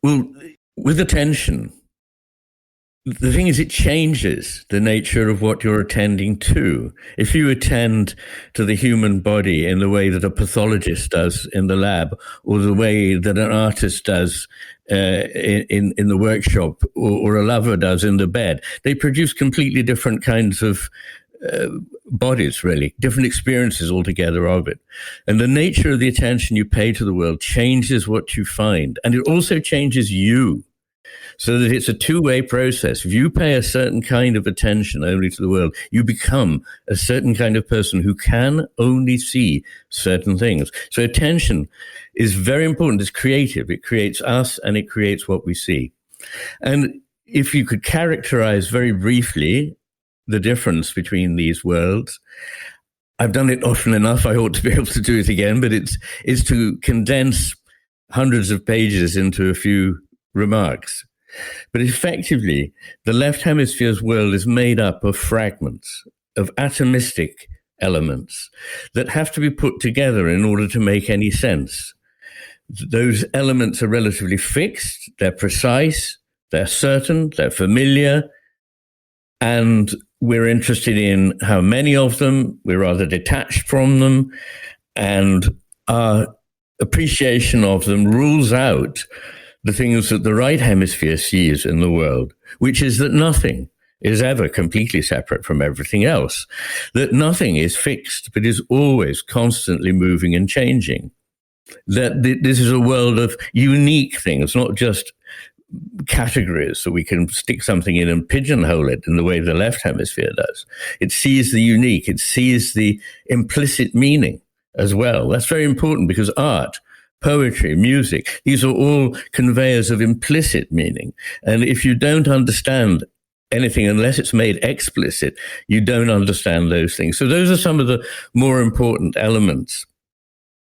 Well, with attention, the thing is, it changes the nature of what you're attending to. If you attend to the human body in the way that a pathologist does in the lab, or the way that an artist does in the workshop, or a lover does in the bed, they produce completely different kinds of bodies, really, different experiences altogether of it. And the nature of the attention you pay to the world changes what you find. And it also changes you. So that it's a two-way process. If you pay a certain kind of attention only to the world, you become a certain kind of person who can only see certain things. So attention is very important. It's creative. It creates us and it creates what we see. And if you could characterize very briefly the difference between these worlds, I've done it often enough. I ought to be able to do it again, but it's to condense hundreds of pages into a few remarks. But effectively, the left hemisphere's world is made up of fragments, of atomistic elements that have to be put together in order to make any sense. Those elements are relatively fixed, they're precise, they're certain, they're familiar, and we're interested in how many of them, we're rather detached from them, and our appreciation of them rules out the things that the right hemisphere sees in the world, which is that nothing is ever completely separate from everything else, that nothing is fixed, but is always constantly moving and changing, that this is a world of unique things, not just categories, so we can stick something in and pigeonhole it in the way the left hemisphere does. It sees the unique, it sees the implicit meaning as well. That's very important because art, poetry, music, these are all conveyors of implicit meaning. And if you don't understand anything unless it's made explicit, you don't understand those things. So those are some of the more important elements